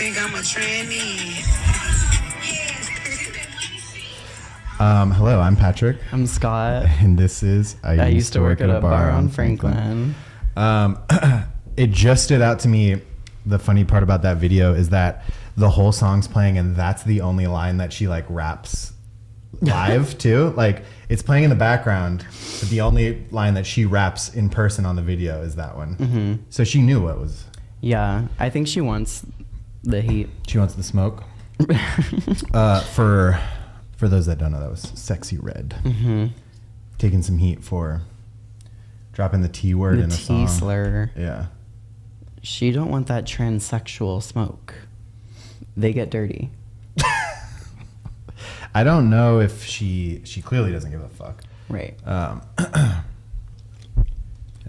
think I'm a tranny. Hello, I'm Patrick. I'm Scott. And this is I used to work at a bar on Franklin. It just stood out to me. The funny part about that video is that the whole song's playing and that's the only line that she like raps live too. Like it's playing in the background, but the only line that she raps in person on the video is that one. Mm-hmm. So she knew what was. Yeah, I think she wants the heat. She wants the smoke. For those that don't know, that was Sexy Red. Mm-hmm. Taking some heat for dropping the T word in a song. The T slur. Yeah. She don't want that transsexual smoke. They get dirty. I don't know if she clearly doesn't give a fuck. Right. And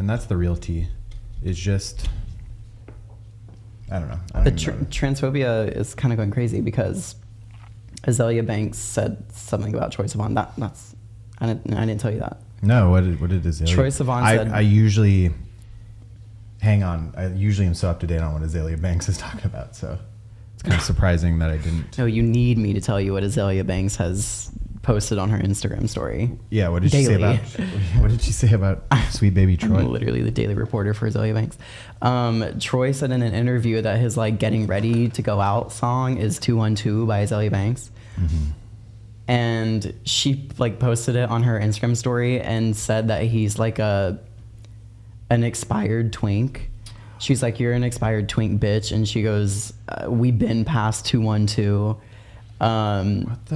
that's the real tea. It's just, I don't know. The transphobia is kind of going crazy because Azalea Banks said something about Troye Sivan. That's I didn't tell you that. No, what did Azalea? Troye Sivan said. I usually am so up to date on what Azalea Banks is talking about. So it's kind of surprising that I didn't. No, you need me to tell you what Azalea Banks has posted on her Instagram story. Yeah, what did she say about? What did she say about sweet baby Troy? I'm literally the daily reporter for Azalea Banks. Troy said in an interview that his like getting ready to go out song is 212 by Azalea Banks. Mm-hmm. And she like posted it on her Instagram story and said that he's like an expired twink. She's like, you're an expired twink, bitch. And she goes, we've been past 212.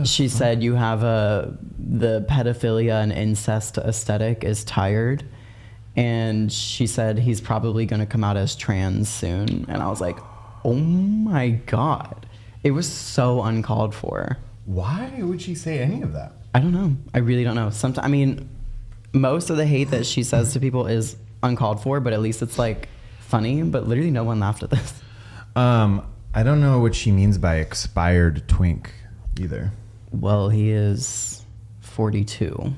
She said you have the pedophilia and incest aesthetic is tired. And she said he's probably going to come out as trans soon. And I was like, oh my God. It was so uncalled for. Why would she say any of that? I don't know. I really don't know. Sometimes, I mean, most of the hate that she says to people is uncalled for, but at least it's like funny. But literally no one laughed at this. I don't know what she means by expired twink either. Well, he is 42.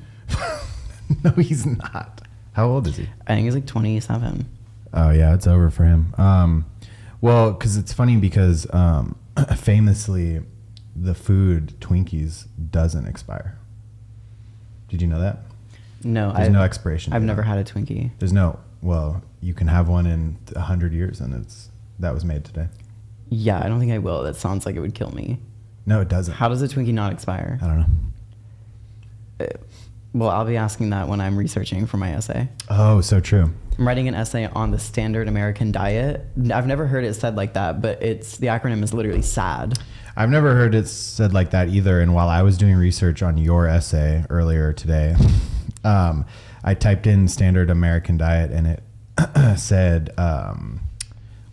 No, he's not. How old is he? I think he's like 27. Oh yeah, it's over for him. Well, because it's funny because famously, the food Twinkies doesn't expire. Did you know that? No, there's no expiration. I've never had a Twinkie. There's no. Well, you can have one in 100 years, and that was made today. Yeah, I don't think I will. That sounds like it would kill me. No, it doesn't. How does a Twinkie not expire? I don't know. Well, I'll be asking that when I'm researching for my essay. Oh, so true. I'm writing an essay on the standard American diet. I've never heard it said like that, but the acronym is literally SAD. I've never heard it said like that either. And while I was doing research on your essay earlier today, I typed in standard American diet and it said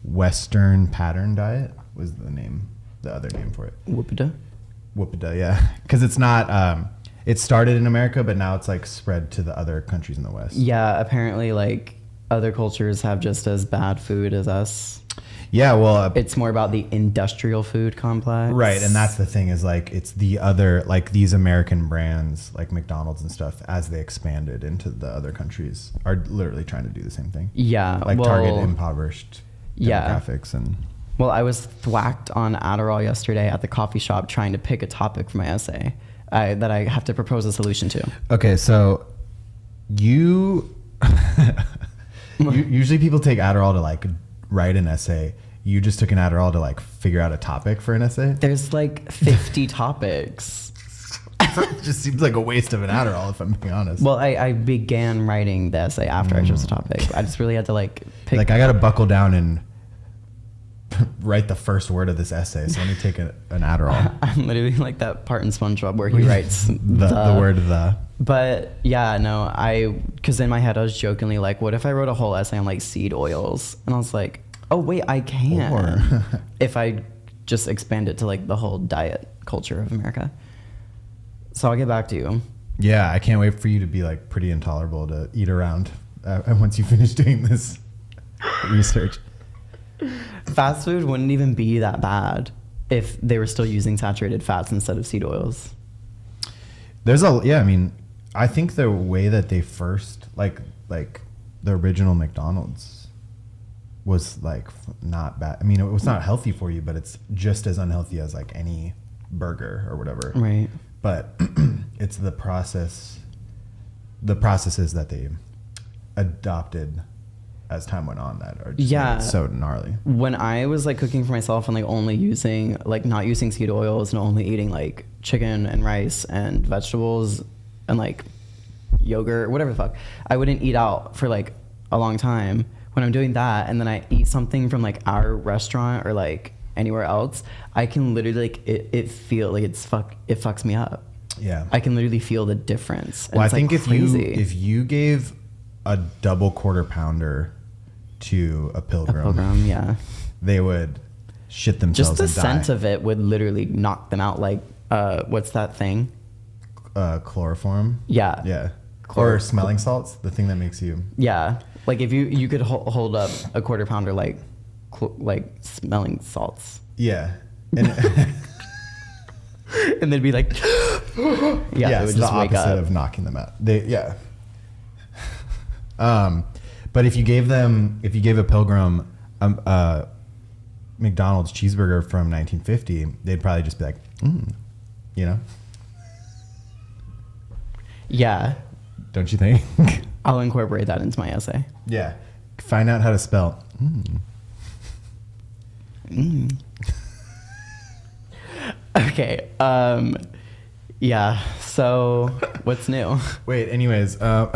Western pattern diet was the other name for it. Whoopida, yeah. Because it's not, it started in America, but now it's like spread to the other countries in the West. Yeah, apparently like other cultures have just as bad food as us. Yeah, well... it's more about the industrial food complex. Right, and that's the thing is like it's the other, like these American brands like McDonald's and stuff, as they expanded into the other countries, are literally trying to do the same thing. Yeah. Like target impoverished demographics and... Well, I was thwacked on Adderall yesterday at the coffee shop trying to pick a topic for my essay that I have to propose a solution to. Okay, so usually people take Adderall to like write an essay. You just took an Adderall to like figure out a topic for an essay? There's like 50 topics. It just seems like a waste of an Adderall, if I'm being honest. Well, I began writing the essay after I chose the topic. I just really had to like pick. Like I got to buckle down and write the first word of this essay. So let me take an Adderall. I'm literally like that part in SpongeBob where he writes the word the. But yeah, no, because in my head I was jokingly like, what if I wrote a whole essay on like seed oils? And I was like, oh wait, I can. If I just expand it to like the whole diet culture of America. So I'll get back to you. Yeah, I can't wait for you to be like pretty intolerable to eat around once you finish doing this research. Fast food wouldn't even be that bad if they were still using saturated fats instead of seed oils. I mean, I think the way that they first, like the original McDonald's was like not bad. I mean, it was not healthy for you, but it's just as unhealthy as like any burger or whatever. Right. But it's the processes that they adopted as time went on that are just so gnarly. When I was like cooking for myself and like only using like not using seed oils and only eating like chicken and rice and vegetables and like yogurt, whatever the fuck, I wouldn't eat out for like a long time. When I'm doing that and then I eat something from like our restaurant or like anywhere else, I can literally like it feel like it fucks me up. Yeah, I can literally feel the difference. Well, I think like if you gave a double quarter pounder to a pilgrim, yeah, they would shit themselves. Just the and scent of it would literally knock them out. Like what's that thing? Chloroform. Yeah. Or smelling salts, the thing that makes you. Yeah, like if you could hold up a quarter pounder like smelling salts. Yeah, and and they'd be like, yeah, it would just wake up. Opposite of knocking them out. But if you gave a pilgrim McDonald's cheeseburger from 1950, they'd probably just be like, you know. Yeah. Don't you think? I'll incorporate that into my essay. Yeah. Find out how to spell. Okay. Yeah. So what's new? Wait, anyways. Oh,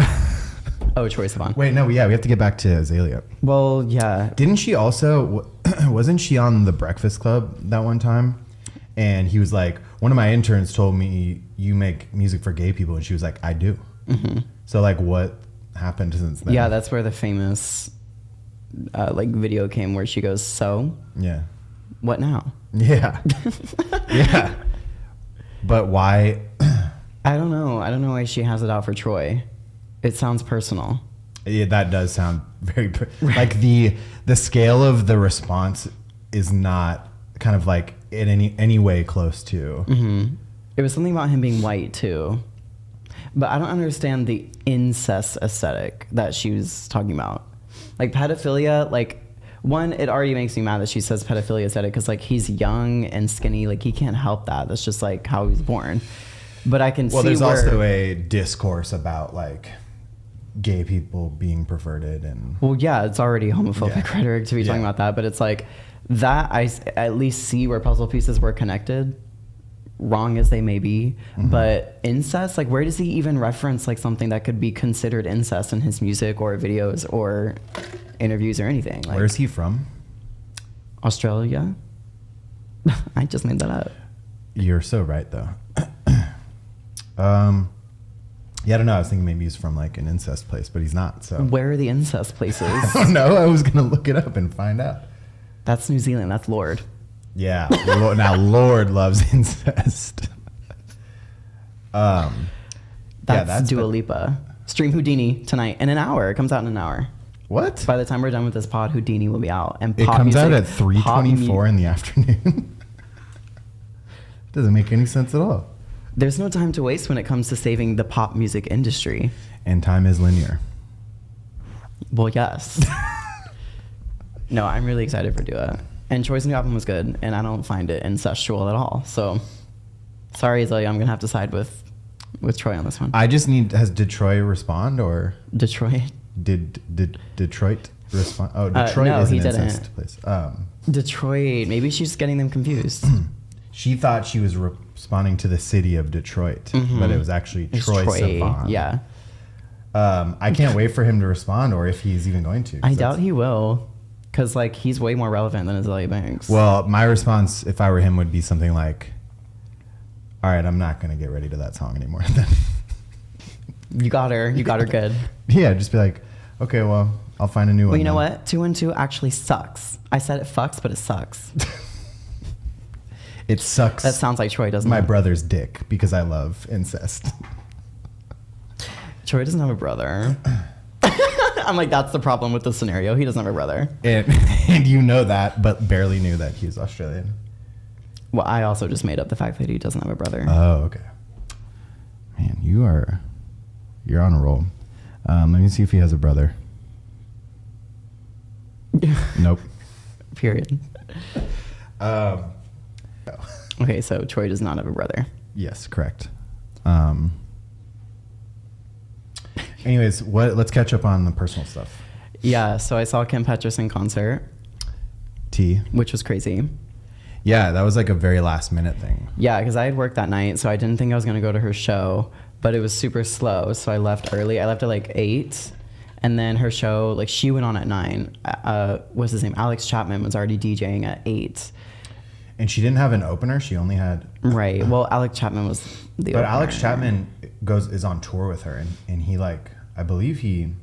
Troye Sivan. Wait, no, yeah, we have to get back to Azalea. Well, yeah. Didn't she also, wasn't she on The Breakfast Club that one time? And he was like, one of my interns told me you make music for gay people. And she was like, I do. Mm-hmm. So like what happened since then? Yeah, that's where the famous like video came where she goes, so? Yeah. What now? Yeah. Yeah. But why? I don't know. I don't know why she has it out for Troy. It sounds personal. Yeah, that does sound very like the scale of the response is not kind of like in any way close to. Mm-hmm. It was something about him being white too, but I don't understand the incest aesthetic that she was talking about. Like pedophilia, like one, it already makes me mad that she says pedophilia aesthetic because like he's young and skinny, like he can't help that. That's just like how he was born. But I can see there's also a discourse about like gay people being perverted and. Well, yeah, it's already homophobic rhetoric to be talking about that, but it's like that I at least see where puzzle pieces were connected, wrong as they may be. Mm-hmm. But incest, like where does he even reference like something that could be considered incest in his music or videos or interviews or anything? Like, where is he from? Australia. I just made that up. You're so right though. Yeah, I don't know. I was thinking maybe he's from like an incest place, but he's not. So where are the incest places? I don't know. I was gonna look it up and find out. That's New Zealand. That's Lord. Yeah. Now Lord loves incest. That's Dua Lipa. Stream Houdini tonight in an hour. It comes out in an hour. What? By the time we're done with this pod, Houdini will be out. And it comes out at 3:24 in the afternoon. Doesn't make any sense at all. There's no time to waste when it comes to saving the pop music industry. And time is linear. Well, yes. No, I'm really excited for Dua. And Troy's new album was good, and I don't find it incestual at all. So, sorry, Azalea, I'm going to have to side with Troy on this one. I just need, has Detroit respond or? Detroit? Did Detroit respond? Oh, Detroit no, is an he incest place. Detroit, maybe she's getting them confused. She thought she was responding to the city of Detroit, but it was actually Troye Sivan. Yeah. I can't wait for him to respond, or if he's even going to. I doubt he will, because like he's way more relevant than Azalea Banks. Well, my response, if I were him, would be something like, "All right, I'm not going to get ready to that song anymore." Then you got her good. Yeah, just be like, "Okay, well, I'll find a new one." Well, you know what? 212 actually sucks. I said it fucks, but it sucks. It sucks. That sounds like Troy, doesn't it? My brother's dick, because I love incest. Troy doesn't have a brother. I'm like, that's the problem with the scenario. He doesn't have a brother. And you know that, but barely knew that he's Australian. Well, I also just made up the fact that he doesn't have a brother. Oh, okay. Man, you're on a roll. Let me see if he has a brother. Nope. Period. Um, Okay, so Troy does not have a brother. yes, correct. Anyways, let's catch up on the personal stuff. Yeah, so I saw Kim Petras in concert, T. which was crazy. Yeah, that was like a very last minute thing. Yeah, because I had worked that night, so I didn't think I was going to go to her show, but it was super slow, so I left early. I left at like 8, and then her show, like she went on at 9. What's his name? Alex Chapman was already DJing at 8. And she didn't have an opener. She only had... Right. Well, Alex Chapman was the But opener. Alex Chapman is on tour with her, and he like, I believe he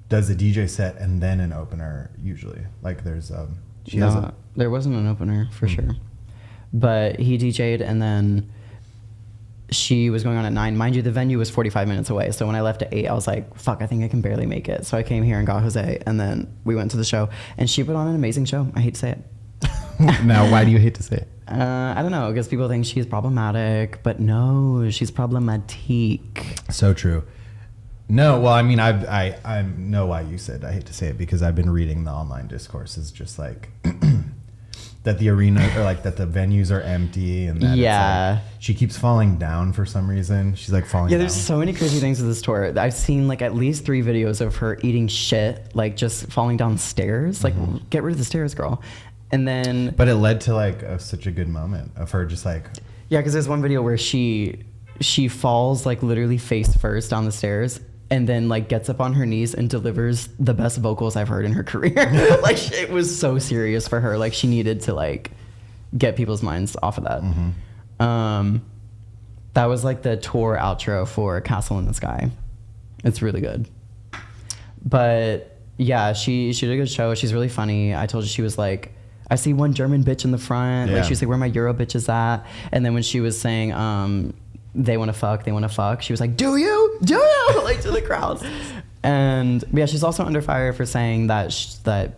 does the DJ set and then an opener usually. Like there's there wasn't an opener for sure, but he DJ'd and then she was going on at 9. Mind you, the venue was 45 minutes away. So when I left at 8, I was like, fuck, I think I can barely make it. So I came here and got Jose, and then we went to the show, and she put on an amazing show. I hate to say it. Now, why do you hate to say it? I don't know, because people think she's problematic, but no, she's problematique. So true. No, well, I mean, I know why you said I hate to say it, because I've been reading the online discourse is just like that the arena or like that the venues are empty and that Yeah. it's like, she keeps falling down for some reason. She's like falling Yeah, down. there's so many crazy things with this tour. I've seen like at least 3 videos of her eating shit, like just falling down stairs. Like, get rid of the stairs, girl. And then... But it led to like such a good moment of her just like... Yeah, because there's one video where she falls like literally face first down the stairs and then like gets up on her knees and delivers the best vocals I've heard in her career. Like it was so serious for her. Like she needed to like get people's minds off of that. That was like the tour outro for Castle in the Sky. It's really good. But yeah, she did a good show. She's really funny. I told you she was like, I see one German bitch in the front. Yeah. Like she's like, where my Euro bitches at? And then when she was saying, they want to fuck, she was like, do you? Like to the crowd. And yeah, she's also under fire for saying that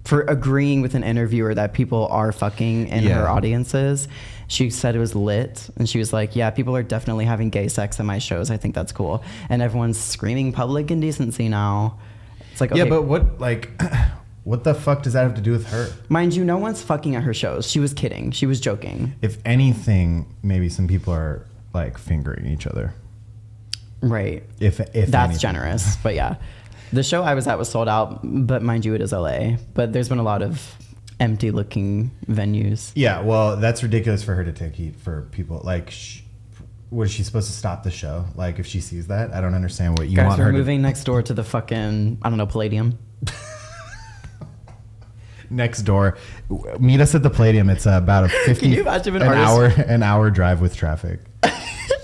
for agreeing with an interviewer that people are fucking in her audiences. She said it was lit, and she was like, yeah, people are definitely having gay sex in my shows. I think that's cool. And everyone's screaming public indecency now. It's like, okay. Yeah, but what, like, what the fuck does that have to do with her? Mind you, no one's fucking at her shows. She was kidding. She was joking. If anything, maybe some people are like fingering each other. Right. If that's anything. generous, but yeah. The show I was at was sold out, but mind you, it is LA. But there's been a lot of empty looking venues. Yeah, well, that's ridiculous for her to take heat for people. Like, was she supposed to stop the show? Like, if she sees that? I don't understand what you Guys, want we're her moving next door to the fucking, I don't know, Palladium. Next door. Meet us at the Palladium. It's about a 50 Can you imagine if an hour drive with traffic.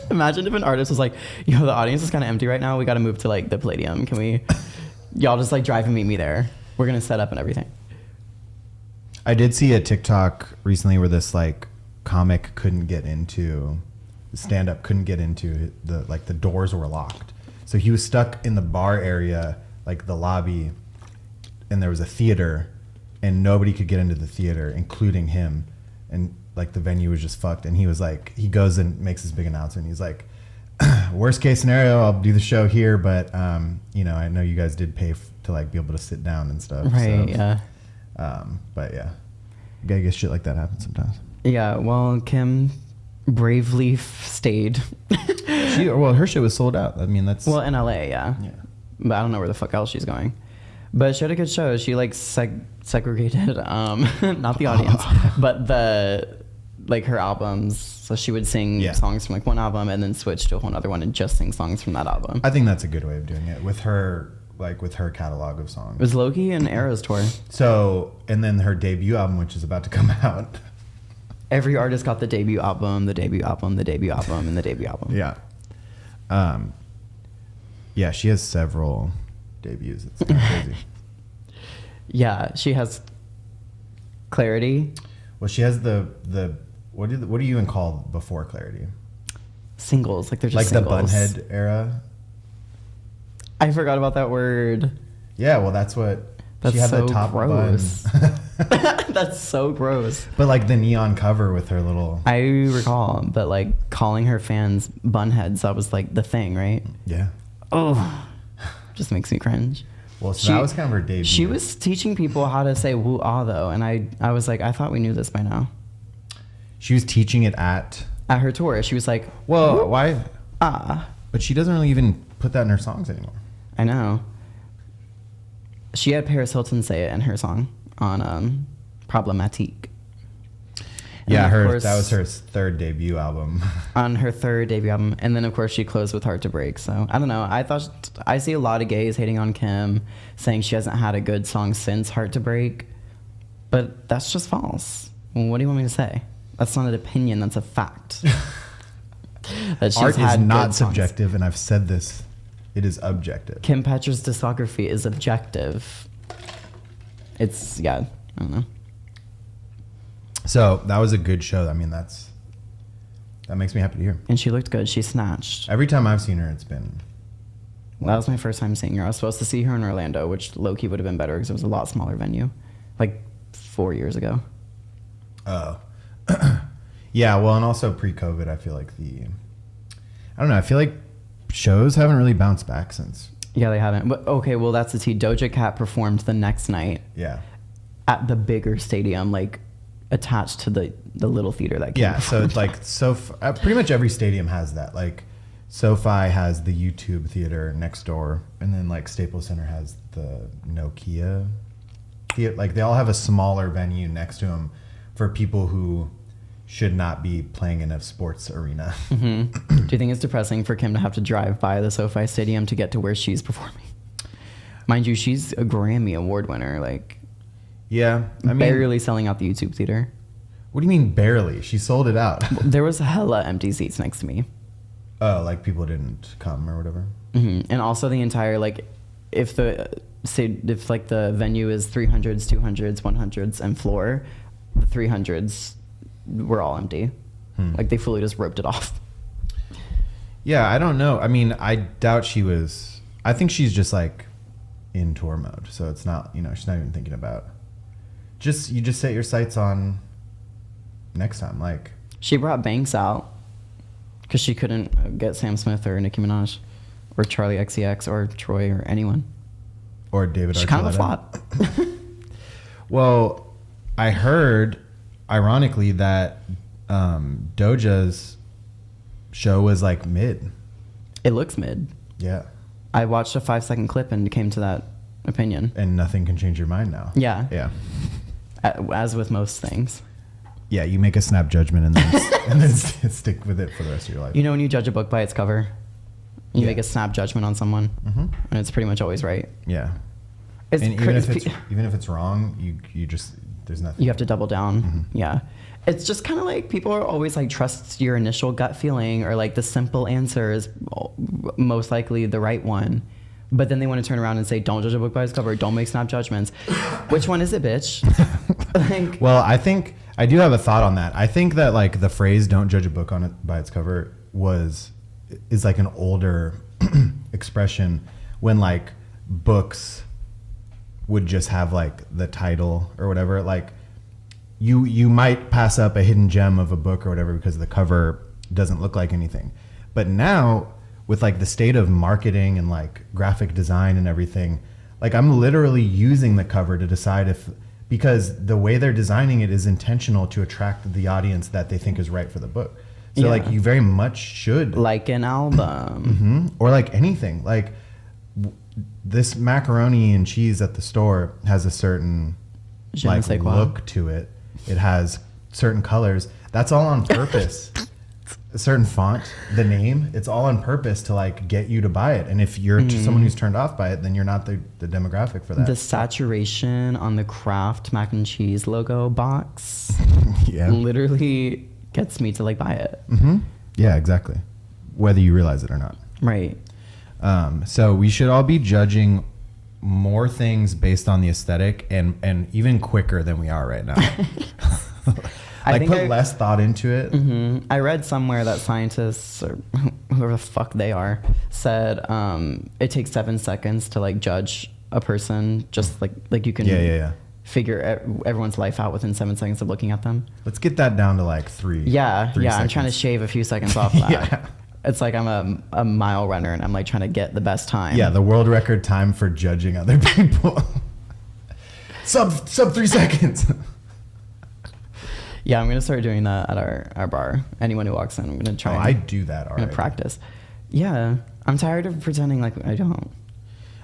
Imagine if an artist was like, yo, the audience is kind of empty right now. We got to move to like the Palladium. Can we, y'all just like drive and meet me there? We're going to set up and everything. I did see a TikTok recently where this like comic couldn't get into stand-up, couldn't get into the doors were locked. So he was stuck in the bar area, like the lobby, and there was a theater and nobody could get into the theater, including him. And like the venue was just fucked. And he was like, he goes and makes this big announcement. He's like, worst case scenario, I'll do the show here, but you know, I know you guys did pay to like be able to sit down and stuff. Right. So, Yeah. But yeah, you gotta get shit like that happen sometimes. Yeah. Well, Kim bravely stayed. Her shit was sold out. I mean, that's Well, in LA, yeah. But I don't know where the fuck else she's going. But she had a good show. She like segregated, not the audience, but her albums. So she would sing songs from like one album and then switch to a whole other one and just sing songs from that album. I think that's a good way of doing it with her, like with her catalog of songs. It was Loki and Eras tour. So, and then her debut album, which is about to come out. Every artist got the debut album, the debut album, the debut album, and the debut album. Yeah. Yeah, she has several debuts. It's kind of crazy. Yeah, she has Clarity. Well, she has the what do you even call before Clarity? Singles, like they're just like singles. the Bunhead era. I forgot about that word. Yeah, well, that's what That's she had so the top gross. bun. That's so gross. But like the neon cover with her little. I recall, but like calling her fans bunheads, that was like the thing, right? Yeah. Oh, just makes me cringe. Well, so that was kind of her debut. She was teaching people how to say woo ah though, and I was like, I thought we knew this by now. She was teaching it at her tour. She was like, well, why? Ah. But she doesn't really even put that in her songs anymore. I know. She had Paris Hilton say it in her song on Problematique. And yeah, course, that was her third debut album. On her third debut album. And then, of course, she closed with Hard to Break. So, I don't know. I see a lot of gays hating on Kim, saying she hasn't had a good song since Hard to Break. But that's just false. What do you want me to say? That's not an opinion. That's a fact. That Art is not subjective, and I've said this. It is objective. Kim Petras' discography is objective. It's, yeah, I don't know. So that was a good show. I mean, that makes me happy to hear. And she looked good. She snatched. Every time I've seen her, it's been... That was my first time seeing her. I was supposed to see her in Orlando, which low-key would have been better because it was a lot smaller venue. Like 4 years ago. Oh. Yeah, well, and also pre-COVID, I feel like I don't know, I feel like shows haven't really bounced back since. Yeah, they haven't. But okay, well, that's the tea. Doja Cat performed the next night. Yeah. At the bigger stadium, like attached to the little theater that Kim performed. So it's like pretty much every stadium has that. Like SoFi has the YouTube theater next door, and then like Staples Center has the Nokia theater. Like they all have a smaller venue next to them for people who should not be playing in a sports arena. Mm-hmm. Do you think it's depressing for Kim to have to drive by the SoFi Stadium to get to where she's performing? Mind you, she's a Grammy Award winner. Like, yeah, I mean, barely selling out the YouTube theater. What do you mean barely? She sold it out. There was hella empty seats next to me. Oh, like people didn't come or whatever. Mm-hmm. And also the entire if the venue is 300s, 200s, 100s, and floor, the 300s were all empty. Like they fully just roped it off. Yeah, I don't know. I mean, I doubt she was. I think she's just like in tour mode, so it's not. She's not even thinking about. You just set your sights on next time. Like she brought Banks out because she couldn't get Sam Smith or Nicki Minaj or Charlie XCX or Troy or anyone. Or David Archuleta. She's kind of a flop. Well, I heard, ironically, that Doja's show was like mid. It looks mid. Yeah. I watched a 5-second clip and came to that opinion. And nothing can change your mind now. Yeah. Yeah. As with most things. Yeah, you make a snap judgment and then stick with it for the rest of your life. When you judge a book by its cover, you make a snap judgment on someone, and it's pretty much always right. Yeah. It's and even if it's wrong, you just there's nothing. You have to double down. Yeah. It's just kind of like people are always like, trust your initial gut feeling, or like the simple answer is most likely the right one. But then they want to turn around and say, don't judge a book by its cover. Don't make snap judgments. Which one is it, bitch? Well, I think I do have a thought on that. I think that like the phrase "don't judge a book on it by its cover" is like an older expression when like books would just have like the title or whatever. Like you might pass up a hidden gem of a book or whatever because the cover doesn't look like anything. But now with like the state of marketing and like graphic design and everything, like I'm literally using the cover to decide because the way they're designing it is intentional to attract the audience that they think is right for the book. So like you very much should like an album or like anything. Like this macaroni and cheese at the store has a certain like look to it. It has certain colors. That's all on purpose. A certain font, the name, it's all on purpose to like get you to buy it. And if you're someone who's turned off by it, then you're not the demographic for that. The saturation on the Kraft mac and cheese logo box literally gets me to like buy it. Yeah, exactly. Whether you realize it or not. Right. So we should all be judging more things based on the aesthetic and even quicker than we are right now. Like put less thought into it. I read somewhere that scientists or whoever the fuck they are said it takes 7 seconds to like judge a person. Just like you can figure everyone's life out within 7 seconds of looking at them. Let's get that down to like 3. Yeah. I'm trying to shave a few seconds off that. It's like I'm a mile runner and I'm like trying to get the best time. Yeah, the world record time for judging other people. sub 3 seconds. Yeah, I'm gonna start doing that at our bar. Anyone who walks in, I'm gonna try. I do that already. I'm gonna practice. Yeah, I'm tired of pretending like I don't.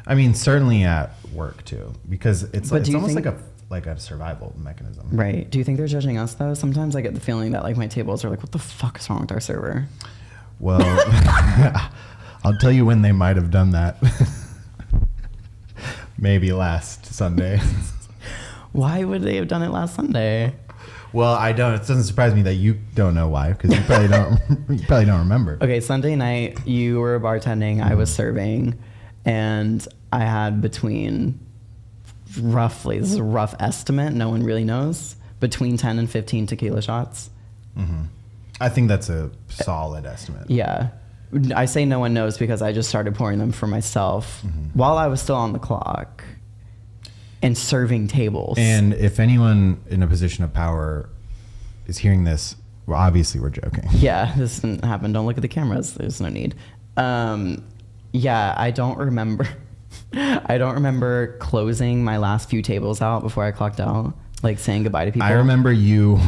I mean, certainly at work too, because it's But do you almost think- like a survival mechanism. Right. Do you think they're judging us though? Sometimes I get the feeling that like my tables are like, what the fuck is wrong with our server? Well, I'll tell you when they might have done that. Maybe last Sunday. Why would they have done it last Sunday? Well, I don't. It doesn't surprise me that you don't know why, because you probably don't. You probably don't remember. Okay, Sunday night you were bartending, I was serving, and I had between roughly, this is a rough estimate, no one really knows, between 10 and 15 tequila shots. Mm-hmm. I think that's a solid estimate. Yeah. I say no one knows because I just started pouring them for myself while I was still on the clock and serving tables. And if anyone in a position of power is hearing this, well, obviously we're joking. Yeah, this didn't happen. Don't look at the cameras. There's no need. Yeah, I don't remember. I don't remember closing my last few tables out before I clocked out, like saying goodbye to people. I remember you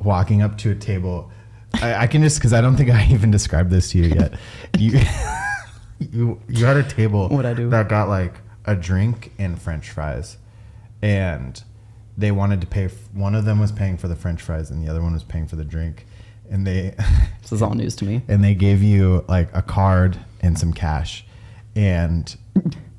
walking up to a table. I can just, because I don't think I even described this to you yet. You had a table What'd I do? that got like a drink and French fries, and they wanted to pay. One of them was paying for the French fries, and the other one was paying for the drink. And they This is all news to me. and they gave you like a card and some cash, and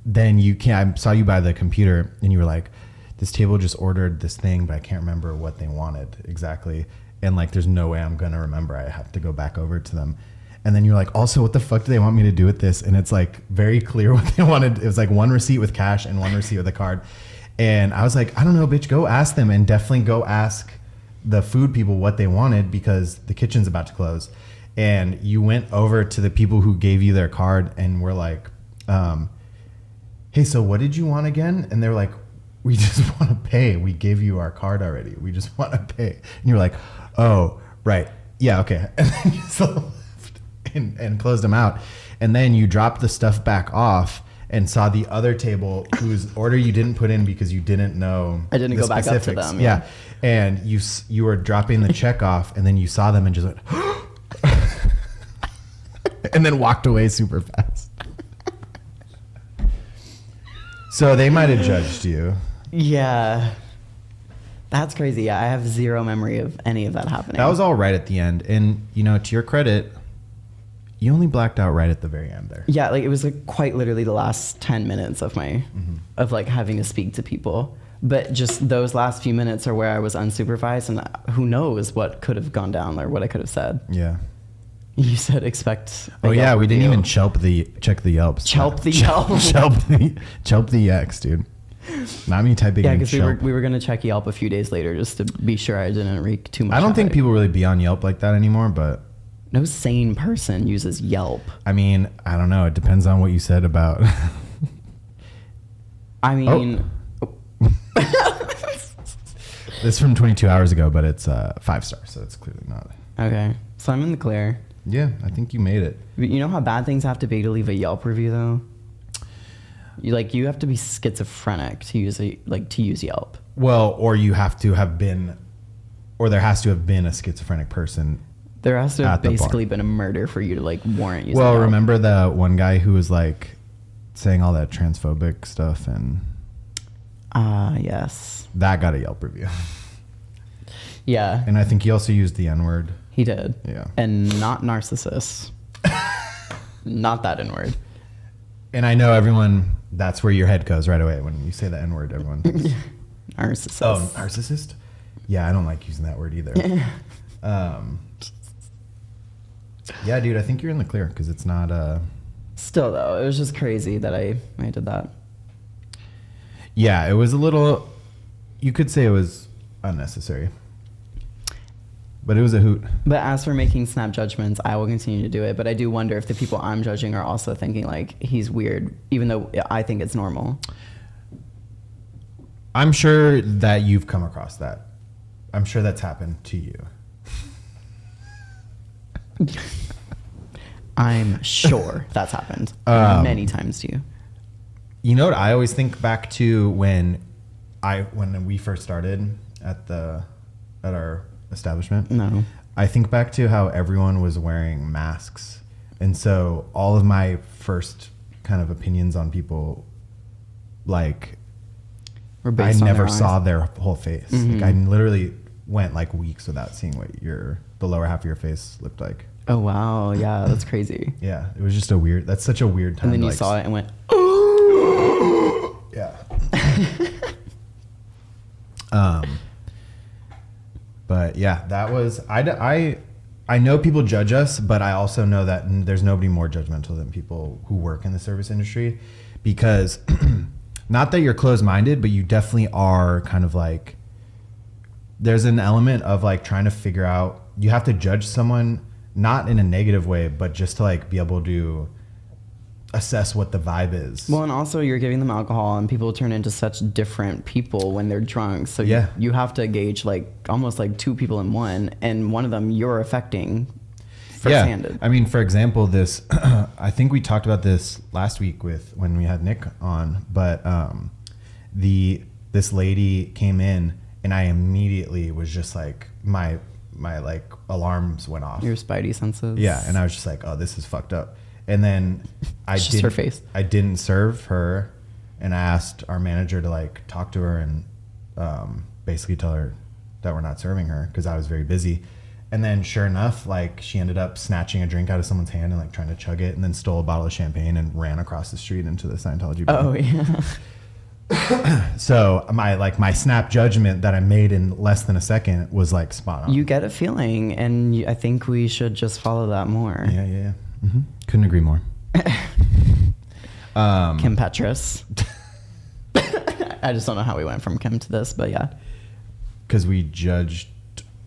then I saw you by the computer, and you were like, "This table just ordered this thing, but I can't remember what they wanted exactly." And like, there's no way I'm gonna remember. I have to go back over to them. And then you're like, also, what the fuck do they want me to do with this? And it's like very clear what they wanted. It was like one receipt with cash and one receipt with a card. And I was like, I don't know, bitch, go ask them, and definitely go ask the food people what they wanted, because the kitchen's about to close. And you went over to the people who gave you their card and were like, hey, so what did you want again? And they're like, we just want to pay. We gave you our card already. We just want to pay. And you're like, oh, right. Yeah, okay. And then you still left and closed them out. And then you dropped the stuff back off and saw the other table whose order you didn't put in because you didn't know. I didn't the go back up to specifics. them. Yeah. And you were dropping the check off, and then you saw them and just went, and then walked away super fast. So they might have judged you. Yeah. That's crazy. Yeah, I have zero memory of any of that happening. That was all right at the end. And, you know, to your credit, you only blacked out right at the very end there. Yeah, like it was like quite literally the last 10 minutes of my of like having to speak to people. But just those last few minutes are where I was unsupervised, and who knows what could have gone down or what I could have said. Yeah. You said expect. Oh yeah, we didn't even check the Yelps. Chelp the Yelp. Chelp the X, dude. Not me typing. Yeah, in because Chelp. we were gonna check Yelp a few days later just to be sure I didn't wreak too much. I don't think havoc. people really be on Yelp like that anymore, but No sane person uses Yelp. I mean, I don't know. It depends on what you said about. I mean, This is from 22 hours ago, but it's 5 stars, so it's clearly not. okay, so I'm in the clear. Yeah, I think you made it. You know how bad things have to be to leave a Yelp review, though. You have to be schizophrenic to use Yelp. Well, or you have to have been, or there has to have been a schizophrenic person. There has to have At the bar. basically been a murder for you to like warrant using. Well, Yelp. remember the one guy who was like saying all that transphobic stuff, and yes. that got a Yelp review. Yeah, And I think he also used the N-word. he did. Yeah. And not narcissist. Not that N-word. And I know everyone, that's where your head goes right away when you say the N-word, everyone thinks, Narcissist. oh, narcissist? Yeah, I don't like using that word either. Yeah, dude, I think you're in the clear because it's not... Still, though, it was just crazy that I did that. Yeah, it was a little... You could say it was unnecessary. But it was a hoot. But as for making snap judgments, I will continue to do it. But I do wonder if the people I'm judging are also thinking like he's weird, even though I think it's normal. I'm sure that you've come across that. I'm sure that's happened to you. I'm sure that's happened many times to you. You know what I always think back to when we first started at our establishment? No. I think back to how everyone was wearing masks. And so all of my first kind of opinions on people, like, Were I based on never their saw eyes. their whole face. Like, I literally went like weeks without seeing what the lower half of your face looked like. Oh, wow. Yeah, that's crazy. Yeah, it was just that's such a weird time. And then to, you like, saw it and went, yeah. But yeah, that was, I know people judge us, but I also know that there's nobody more judgmental than people who work in the service industry, because not that you're closed-minded, but you definitely are kind of like, there's an element of like trying to figure out, you have to judge someone not in a negative way, but just to like be able to assess what the vibe is. well, and also you're giving them alcohol, and people turn into such different people when they're drunk. So Yeah. you have to gauge like almost like two people in one, and one of them you're affecting first-handed. I mean, for example, this, I think we talked about this last week when we had Nick on, but this lady came in and I immediately was just like, my like alarms went off. Your spidey senses. Yeah. And I was just like, oh, this is fucked up. And then It's just her face. I didn't serve her, and I asked our manager to like talk to her and basically tell her that we're not serving her because I was very busy. And then sure enough, like she ended up snatching a drink out of someone's hand and like trying to chug it, and then stole a bottle of champagne and ran across the street into the Scientology bar. Oh, yeah. So my snap judgment that I made in less than a second was like spot on. You get a feeling, and I think we should just follow that more. Yeah. Mm-hmm. Couldn't agree more. Kim Petras. I just don't know how we went from Kim to this, but yeah. Because we judged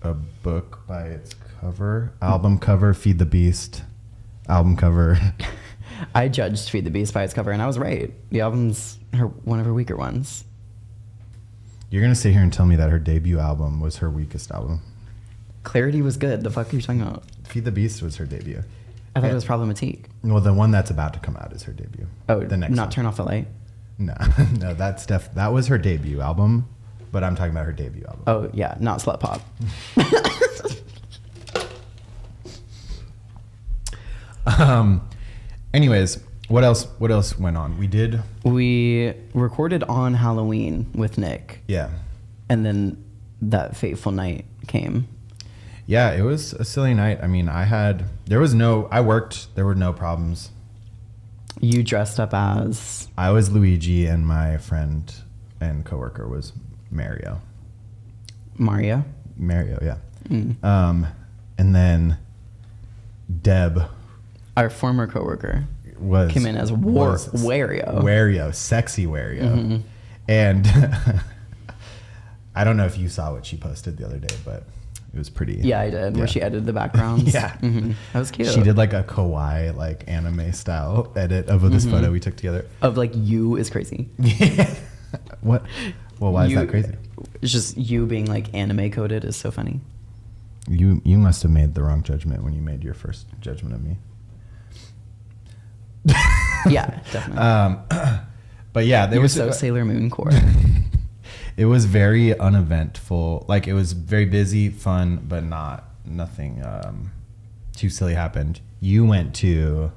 a book by its cover. Album cover, Feed the Beast. Album cover. I judged Feed the Beast by its cover, and I was right. The album's one of her weaker ones. You're going to sit here and tell me that her debut album was her weakest album. Clarity was good. The fuck are you talking about? Feed the Beast was her debut. I thought it was Problematique. Well, the one that's about to come out is her debut. Oh, the next not one. Turn Off the Light? No, that was her debut album, but I'm talking about her debut album. Oh, yeah, not Slut Pop. Anyways, what else went on? We recorded on Halloween with Nick, Yeah. and then that fateful night came. Yeah, it was a silly night. I mean, I worked, there were no problems. You dressed up as... I was Luigi and my friend and coworker was Mario. Mario? Mario, yeah. And then Deb Our former coworker was came in as Wario. Wario, sexy Wario. Mm-hmm. And I don't know if you saw what she posted the other day, but it was pretty. Yeah, I did. Where she edited the backgrounds. Yeah. Mm-hmm. That was cute. She did like a kawaii, like anime style edit of this photo we took together. Of like, you is crazy. Yeah. What? Well, why is that crazy? It's just you being like anime coded is so funny. You must have made the wrong judgment when you made your first judgment of me. Yeah, definitely. But yeah, there You're was so Sailor Moon core. It was very uneventful. Like, it was very busy, fun, but nothing too silly happened. You went to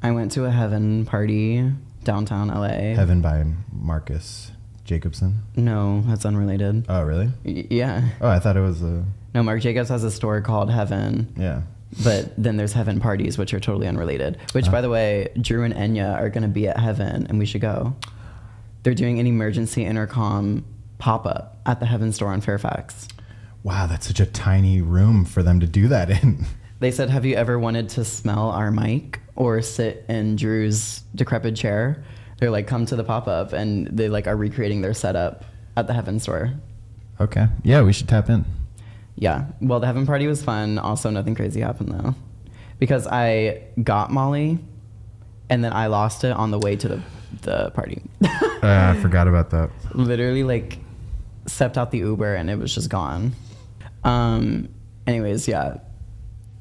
I went to a Heaven party downtown LA. Heaven by Marcus Jacobson. No, that's unrelated. Oh, really? Yeah. Oh, I thought it was No, Mark Jacobs has a store called Heaven. yeah. But then there's Heaven parties, which are totally unrelated. Which, by the way, Drew and Enya are going to be at Heaven, and we should go. They're doing an emergency intercom pop-up at the Heaven store on Fairfax. Wow, that's such a tiny room for them to do that in. They said, have you ever wanted to smell our mic or sit in Drew's decrepit chair? They're like, come to the pop-up, and they like are recreating their setup at the Heaven store. Okay. Yeah, we should tap in. Yeah. Well, the Heaven party was fun. Also, nothing crazy happened, though. Because I got Molly, and then I lost it on the way to the party. I forgot about that. Literally, like, stepped out the Uber, and it was just gone. Anyways, yeah.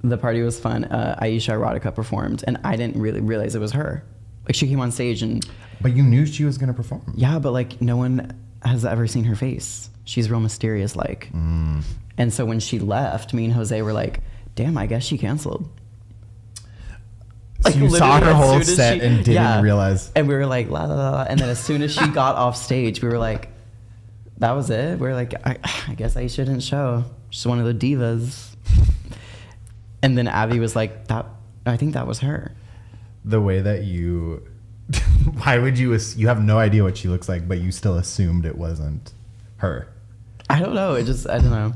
The party was fun. Aisha Erotica performed, and I didn't really realize it was her. Like, she came on stage and... But you knew she was going to perform. Yeah, but, like, no one has ever seen her face. She's real mysterious, like. And so when she left, me and Jose were like, damn, I guess she canceled. So you saw her whole set and didn't realize. And we were like, la, la, la, la. And then as soon as she got off stage, we were like, that was it? We were like, I guess I shouldn't show. She's one of the divas. And then Abby was like, I think that was her. The way that you... Why would you... You have no idea what she looks like, but you still assumed it wasn't her. I don't know. I don't know.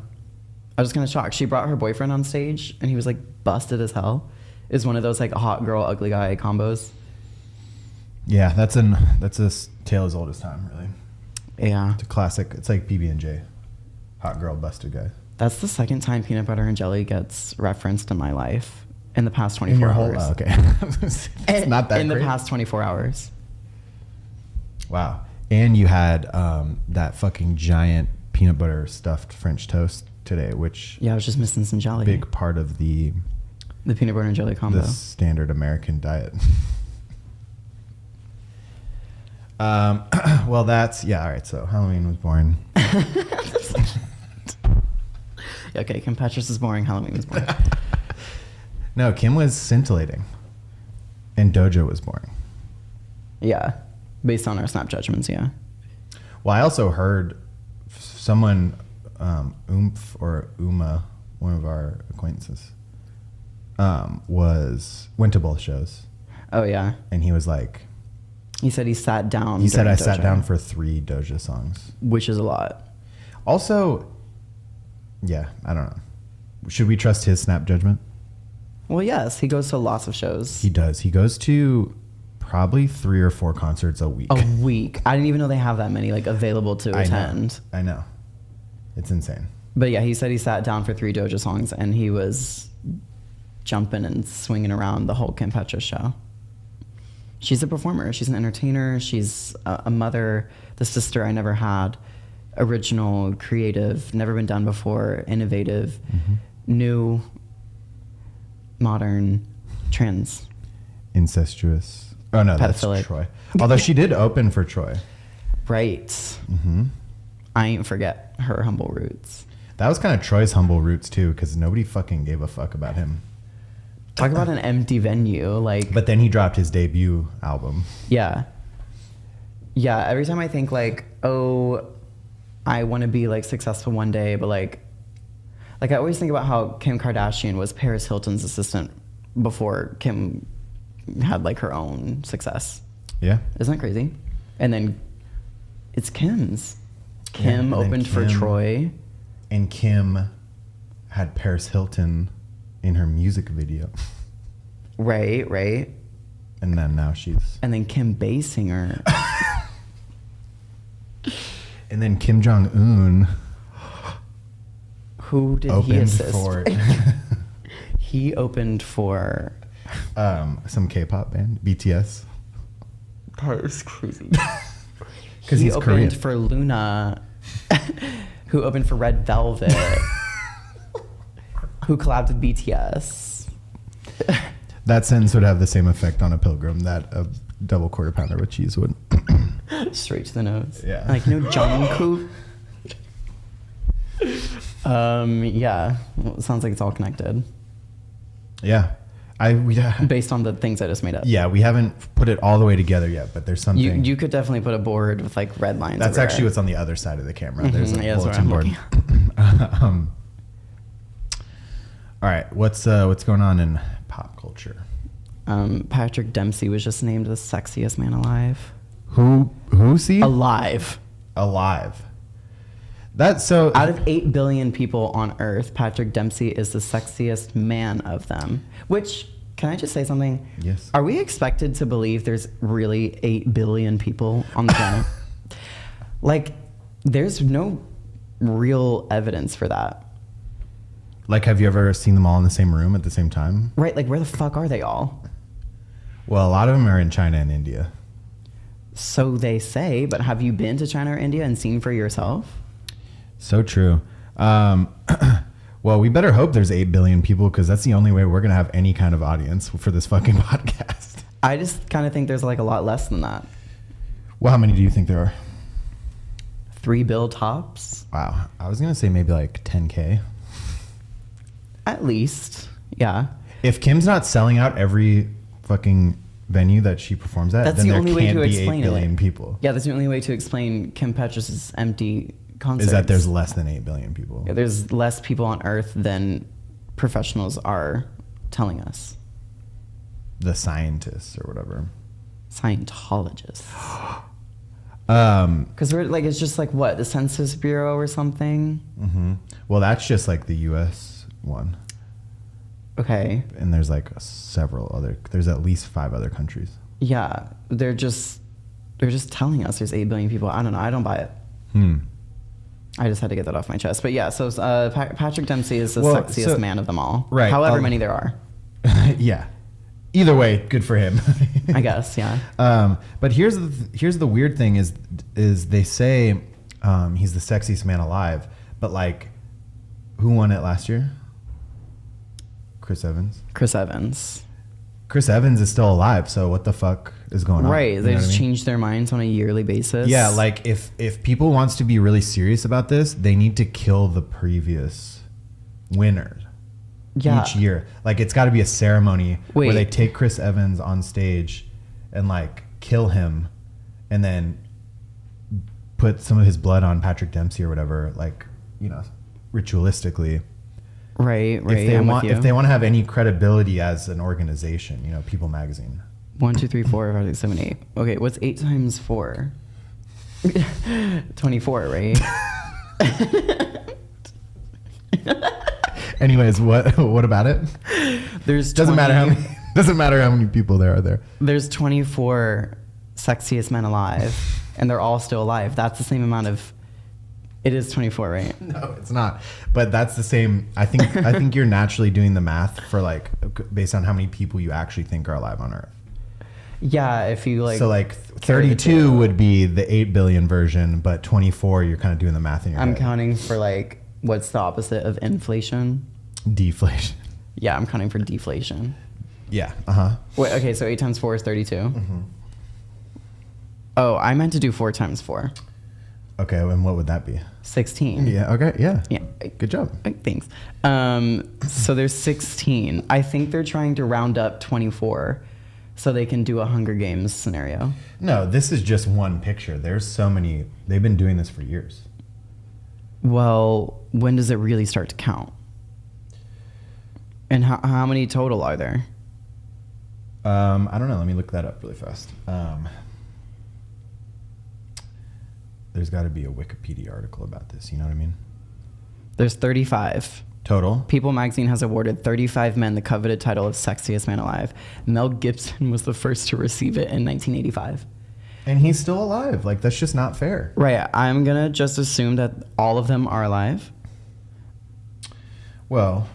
I was kind of shocked. She brought her boyfriend on stage, and he was, like, busted as hell. It was one of those, like, hot girl, ugly guy combos. Yeah, that's a tale as old as time, really. Yeah. It's a classic. It's like PB&J. Hot girl, busted guy. That's the second time peanut butter and jelly gets referenced in my life in the past 24 hours. Oh, okay. It's not that in great. the past 24 hours. Wow. And you had that fucking giant peanut butter stuffed French toast today, which... Yeah, I was just missing some jelly. Big part of the peanut butter and jelly combo. The standard American diet. Well, that's... Yeah, all right. So Halloween was boring. Okay, Kim Petras is boring. Halloween was boring. No, Kim was scintillating. And Doja was boring. Yeah. Based on our snap judgments, yeah. Well, I also heard someone, Oomph or Uma, one of our acquaintances, went to both shows. Oh, yeah. And he was like... He said he sat down. He said I sat down for 3 Doja songs. Which is a lot. Also... Yeah, I don't know. Should we trust his snap judgment? Well, yes. He goes to lots of shows. He does. He goes to probably 3 or 4 concerts a week. A week? I didn't even know they have that many like available to attend. I know. It's insane. But yeah, he said he sat down for 3 Doja songs and he was jumping and swinging around the whole Kim Petras show. She's a performer. She's an entertainer. She's a mother, the sister I never had. Original, creative, never been done before, innovative, new, modern, trans. Incestuous. Oh, no, that's Troy. Although she did open for Troy. Right. Mm-hmm. I ain't forget her humble roots. That was kind of Troy's humble roots, too, because nobody fucking gave a fuck about him. Talk about an empty venue. Like. But then he dropped his debut album. Yeah. Yeah, every time I think, like, oh... I want to be like successful one day, but like I always think about how Kim Kardashian was Paris Hilton's assistant before Kim had like her own success. Yeah. Isn't that crazy? And then it's Kim's. Kim opened for Troy. And Kim had Paris Hilton in her music video. Right, right. And then now she's... And then Kim Basinger. And then Kim Jong-un. Who did he assist? He opened for... some K-pop band, BTS. That is crazy. Because he's Korean. He opened for Luna, who opened for Red Velvet, who collabed with BTS. That sentence would have the same effect on a pilgrim that a double quarter pounder with cheese would. Straight to the nose. Yeah. Like, Jungkook. Yeah. Well, it sounds like it's all connected. Yeah. Based on the things I just made up. Yeah, we haven't put it all the way together yet, but there's something. You could definitely put a board with like red lines. That's actually what's on the other side of the camera. There's a bulletin board. All right, what's going on in pop culture? Patrick Dempsey was just named the sexiest man alive. Who's he? Alive. That's so. Out of 8 billion people on Earth, Patrick Dempsey is the sexiest man of them. Which, can I just say something? Yes. Are we expected to believe there's really 8 billion people on the planet? Like, there's no real evidence for that. Like, have you ever seen them all in the same room at the same time? Right, like, where the fuck are they all? Well, a lot of them are in China and India. So they say, but have you been to China or India and seen for yourself? So true. Well, we better hope there's 8 billion people because that's the only way we're going to have any kind of audience for this fucking podcast. I just kind of think there's like a lot less than that. Well, how many do you think there are? 3 bill tops. Wow. I was going to say maybe like 10K. At least. Yeah. If Kim's not selling out every fucking venue that she performs at, That's then the there only way can't to be 8 explain billion it. people. Yeah, that's the only way to explain Kim Petras' empty concerts. Is that there's less than 8 billion people. Yeah, there's less people on Earth than professionals are telling us. The scientists or whatever. Scientologists. Um, Because we're like, it's just like what, the Census Bureau or something? mm-hmm. Well, that's just like the U.S. one. Okay. And there's like several other, there's at least 5 other countries. Yeah, they're just telling us there's 8 billion people. I don't know. I don't buy it. I just had to get that off my chest. But yeah, so Patrick Dempsey is the sexiest man of them all. Right. However many there are. Yeah. Either way, good for him. I guess, yeah. But here's the weird thing is they say he's the sexiest man alive, but like, who won it last year? Chris Evans. Chris Evans. Chris Evans is still alive, so what the fuck is going on? Right, You they know just what I mean? change their minds on a yearly basis. Yeah, like if people wants to be really serious about this, they need to kill the previous winner. Yeah. Each year. Like it's got to be a ceremony Wait. where they take Chris Evans on stage and like kill him and then put some of his blood on Patrick Dempsey or whatever, like, you know, ritualistically. Right. If they I'm want with you. if they want to have any credibility as an organization, you know, People Magazine. 1, 2, 3, 4, 5, 6, 7, 8. Okay, what's 8 times 4? 24, right? Anyways, what about it? There's Doesn't matter how many people there are there. There's 24 sexiest men alive, and they're all still alive. That's the same amount of. It is 24, right? No, it's not. But that's the same. I think you're naturally doing the math for like based on how many people you actually think are alive on Earth. Yeah, if you like. So like 32 would be the 8 billion version, but 24 you're kind of doing the math in your I'm head. counting for like what's the opposite of inflation? Deflation. Yeah, I'm counting for deflation. Yeah. Uh-huh. Wait, okay, so 8 times 4 is 32. Mm-hmm. Oh, I meant to do 4 times 4. Okay, and what would that be? 16. Yeah, okay, yeah. Yeah. Good job. Thanks. So there's 16. I think they're trying to round up 24 so they can do a Hunger Games scenario. No, this is just one picture. There's so many. They've been doing this for years. Well, when does it really start to count? And how many total are there? I don't know. Let me look that up really fast. There's got to be a Wikipedia article about this. You know what I mean? There's 35. Total? People magazine has awarded 35 men the coveted title of sexiest man alive. Mel Gibson was the first to receive it in 1985. And he's still alive. Like, that's just not fair. Right. I'm going to just assume that all of them are alive. Well,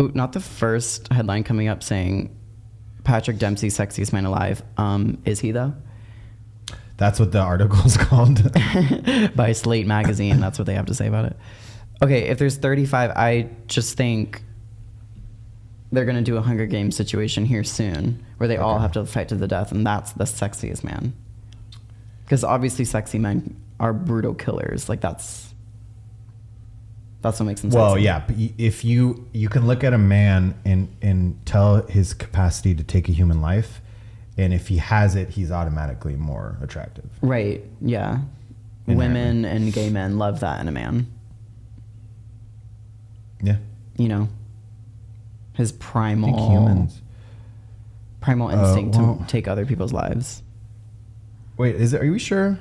Ooh, not the first headline coming up saying Patrick Dempsey, sexiest man alive. Is he though? that's what the article's called. By Slate magazine. That's what they have to say about it. Okay, if there's 35, I just think they're going to do a Hunger Games situation here soon where they all have to fight to the death, and that's the sexiest man. Because obviously sexy men are brutal killers. Like that's what makes them sexy. Well, yeah. If you can look at a man and tell his capacity to take a human life, and if he has it, he's automatically more attractive. Right, yeah. Women and gay men love that in a man. Yeah. You know, his I primal think humans. instinct well- to take other people's lives. Wait, are you sure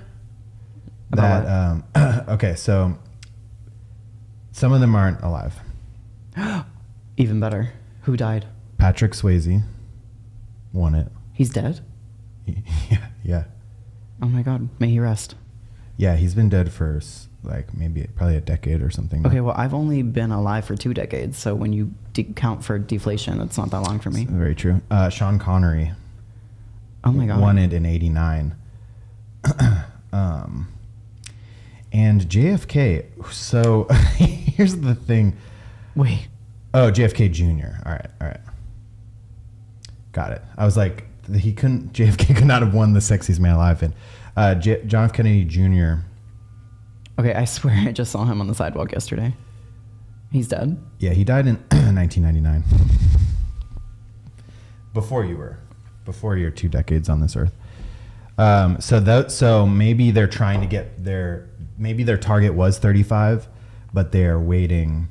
About that? Okay, so some of them aren't alive. Even better. Who died? Patrick Swayze won it. He's dead? Yeah. Oh my God. May he rest. Yeah, he's been dead for like probably a decade or something. Okay, well, I've only been alive for 2 decades, so when you count for deflation, that's not that long for me. Very true. Sean Connery Oh my God. won it in 89. And JFK. So here's the thing. Wait. Oh, JFK Jr. All right. Got it. I was like, JFK could not have won the Sexiest Man Alive. And John F. Kennedy Jr. Okay, I swear I just saw him on the sidewalk yesterday. He's dead? Yeah, he died in 1999. Before your 2 decades on this earth. So maybe they're trying to get maybe their target was 35, but they're waiting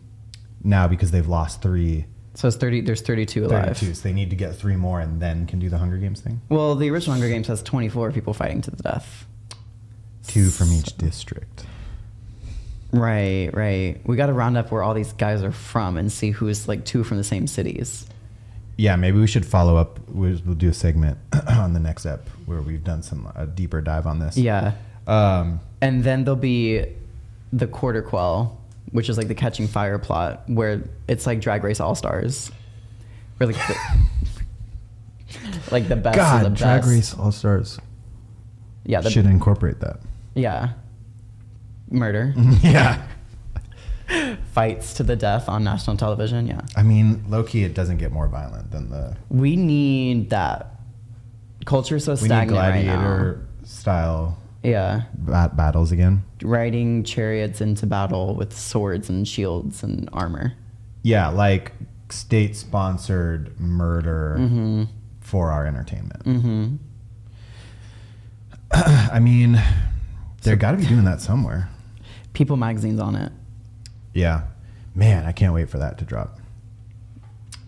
now because they've lost 3. So it's 30. There's 32 alive. 32, so they need to get 3 more and then can do the Hunger Games thing. Well, the original Hunger Games has 24 people fighting to the death. 2 from each district. Right. We got to round up where all these guys are from and see who's like 2 from the same cities. Yeah, maybe we should follow up. We'll do a segment on the next ep where we've done a deeper dive on this. Yeah. And then there'll be the Quarter Quell, which is like the Catching Fire plot, where it's like Drag Race All Stars, where like the best of the best. Drag Race All Stars. Yeah, should incorporate that. Yeah. Murder. Yeah. Fights to the death on national television. Yeah. I mean, low-key, it doesn't get more violent than the... We need that. Culture's so stagnant right now. Gladiator style battles again. Riding chariots into battle with swords and shields and armor. Yeah, like state-sponsored murder for our entertainment. Mm-hmm. I mean, they've got to be doing that somewhere. People magazine's on it. Yeah, man, I can't wait for that to drop.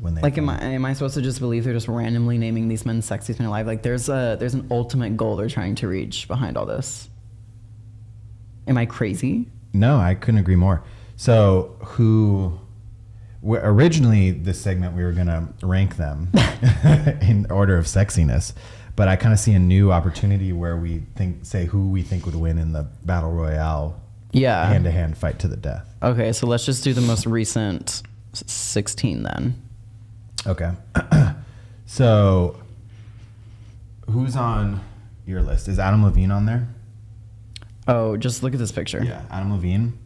When they am I supposed to just believe they're just randomly naming these men Sexiest Men Alive? Like there's an ultimate goal they're trying to reach behind all this. Am I crazy? No, I couldn't agree more. So originally this segment we were gonna rank them in order of sexiness, but I kind of see a new opportunity where we say who we think would win in the battle royale. Yeah. Hand-to-hand fight to the death. Okay, so let's just do the most recent 16 then. Okay. So, who's on your list? Is Adam Levine on there? Oh, just look at this picture. Yeah, Adam Levine.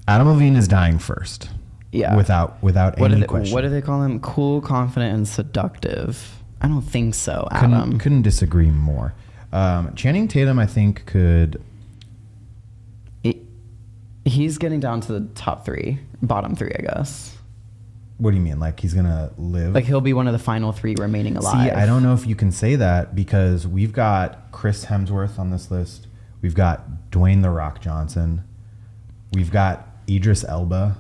Adam Levine is dying first. Yeah. Without any question. What do they call him? Cool, confident, and seductive. I don't think so, Adam. Couldn't disagree more. Channing Tatum, I think, could... He's getting down to the top 3, bottom 3, I guess. What do you mean? Like he's gonna live? Like he'll be one of the final 3 remaining alive. See, I don't know if you can say that because we've got Chris Hemsworth on this list. We've got Dwayne "The Rock" Johnson. We've got Idris Elba.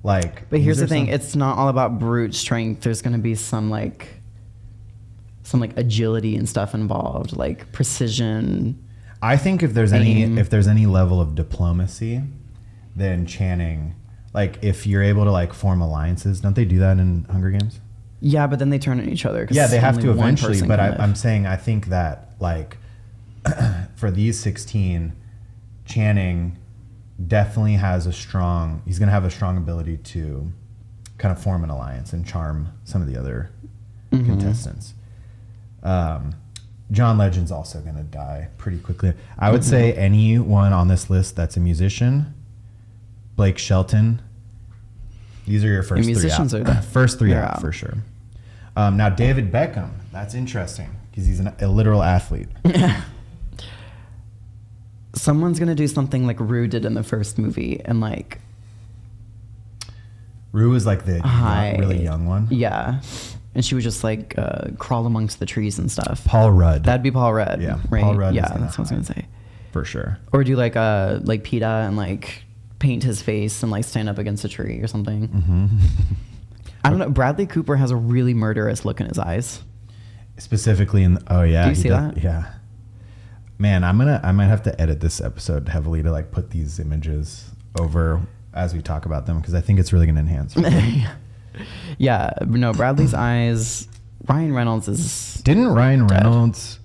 Like, but here's the thing: it's not all about brute strength. There's gonna be some agility and stuff involved, like precision. I think if there's any level of diplomacy, then Channing, like if you're able to like form alliances, don't they do that in Hunger Games? Yeah, but then they turn on each other. Yeah, they have to eventually. But I'm saying I think that like for these 16, Channing definitely has he's going to have a strong ability to kind of form an alliance and charm some of the other contestants. John Legend's also going to die pretty quickly. I would say anyone on this list that's a musician, Blake Shelton, these are your first 3 out. First 3 out for sure. Now, David Beckham, that's interesting because he's a literal athlete. Someone's going to do something like Rue did in the first movie and like... Rue is like the really young one? Yeah. And she would just like crawl amongst the trees and stuff. Paul Rudd. That'd be Paul Rudd. Yeah, right? Paul Rudd. Yeah, that's what I was gonna say. For sure. Or do like PETA and like paint his face and like stand up against a tree or something. I don't know. Bradley Cooper has a really murderous look in his eyes. Specifically in. Oh yeah. Do you see that? Yeah. Man, I might have to edit this episode heavily to like put these images over as we talk about them because I think it's really gonna enhance. Yeah, no, Bradley's eyes. Ryan Reynolds is. Didn't Ryan Reynolds?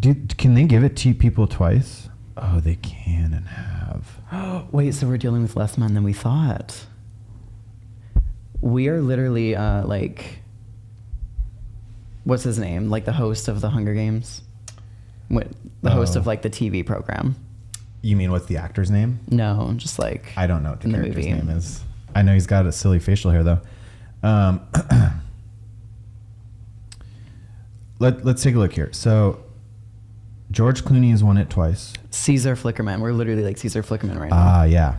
Can they give it to people twice? Oh, they can and have. Wait, so we're dealing with less men than we thought. We are literally like, what's his name? Like the host of the Hunger Games, the host of like the TV program. You mean what's the actor's name? No, just like I don't know what the character's name is. I know he's got a silly facial hair though. Let's take a look here. So George Clooney has won it twice. Caesar Flickerman. We're literally like Caesar Flickerman right now. Yeah.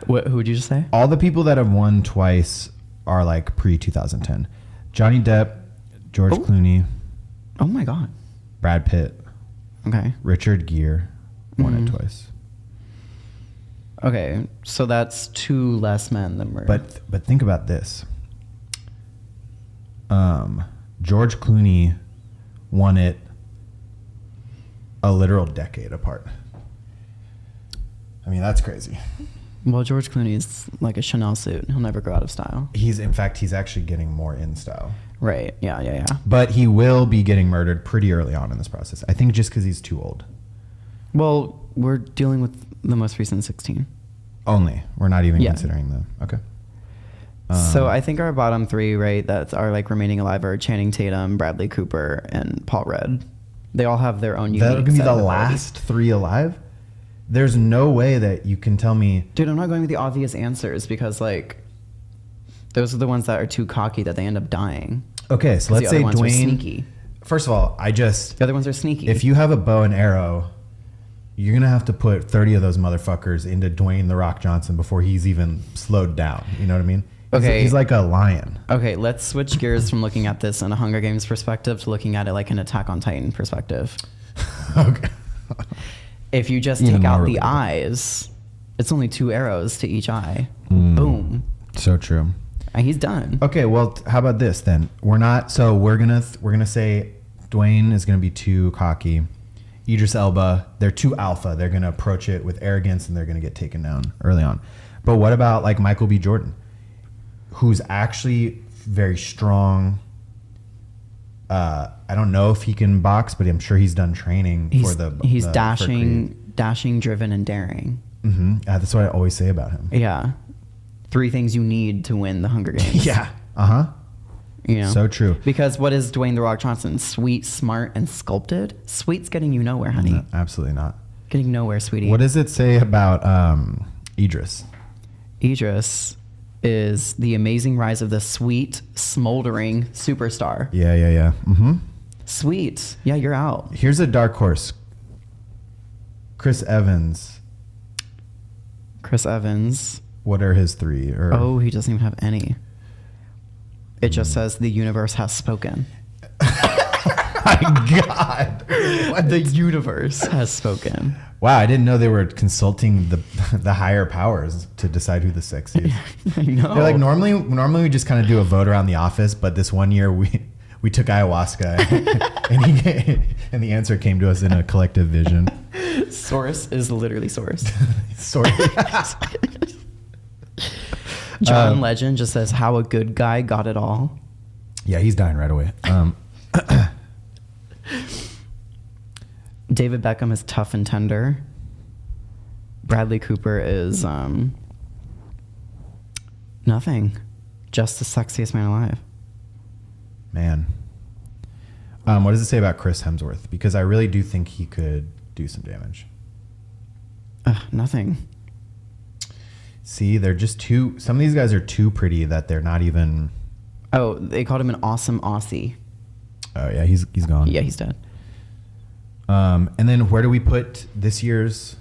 What? Who would you just say? All the people that have won twice are like pre-2010. Johnny Depp, George Clooney. Oh my God. Brad Pitt. Okay. Richard Gere won it twice. Okay, so that's 2 less men than we're... But think about this. George Clooney won it a literal decade apart. I mean, that's crazy. Well, George Clooney is like a Chanel suit. He'll never go out of style. He's actually getting more in style. Right, yeah. But he will be getting murdered pretty early on in this process. I think just because he's too old. Well, we're dealing with the most recent 16. Only. We're not even considering the... Okay. So I think our bottom 3, right, that are like remaining alive are Channing Tatum, Bradley Cooper, and Paul Rudd. They all have their own unique... That would be the last 3 alive? There's no way that you can tell me... Dude, I'm not going with the obvious answers because, like, those are the ones that are too cocky that they end up dying. Okay, so let's say Dwayne... Sneaky. First of all, The other ones are sneaky. If you have a bow and arrow, you're going to have to put 30 of those motherfuckers into Dwayne The Rock Johnson before he's even slowed down. You know what I mean? Okay. He's like a lion. Okay, let's switch gears from looking at this in a Hunger Games perspective to looking at it like an Attack on Titan perspective. Okay. If you just take out the eyes, it's only 2 arrows to each eye. Boom. So true. And he's done. Okay, well, how about this then? We're gonna say Dwayne is gonna be too cocky. Idris Elba, they're too alpha. They're gonna approach it with arrogance and they're gonna get taken down early on. But what about like Michael B. Jordan, who's actually very strong? I don't know if he can box, but I'm sure he's done training He's dashing, driven, and daring. Mm-hmm. That's what I always say about him. Yeah. 3 things you need to win the Hunger Games. Yeah. Uh-huh. You know? So true. Because what is Dwayne The Rock Johnson? Sweet, smart, and sculpted? Sweet's getting you nowhere, honey. No, absolutely not. Getting nowhere, sweetie. What does it say about Idris? Idris is the amazing rise of the sweet, smoldering superstar. Yeah. Mm-hmm. Sweet. Yeah, you're out. Here's a dark horse. Chris Evans. What are his 3? Oh, he doesn't even have any. It just says the universe has spoken. My God. What? The universe has spoken. Wow, I didn't know they were consulting the higher powers to decide who the sexiest. I know. They're like normally we just kind of do a vote around the office, but this one year we took ayahuasca and the answer came to us in a collective vision. Source is literally source. John Legend just says how a good guy got it all. Yeah, he's dying right away. David Beckham is tough and tender. Bradley Cooper is nothing. Just the sexiest man alive. Man. What does it say about Chris Hemsworth? Because I really do think he could do some damage. Nothing. See, they're just too... Some of these guys are too pretty that they're not even... Oh, they called him an awesome Aussie. Oh, yeah, he's gone. Yeah, he's dead. And then where do we put this year's...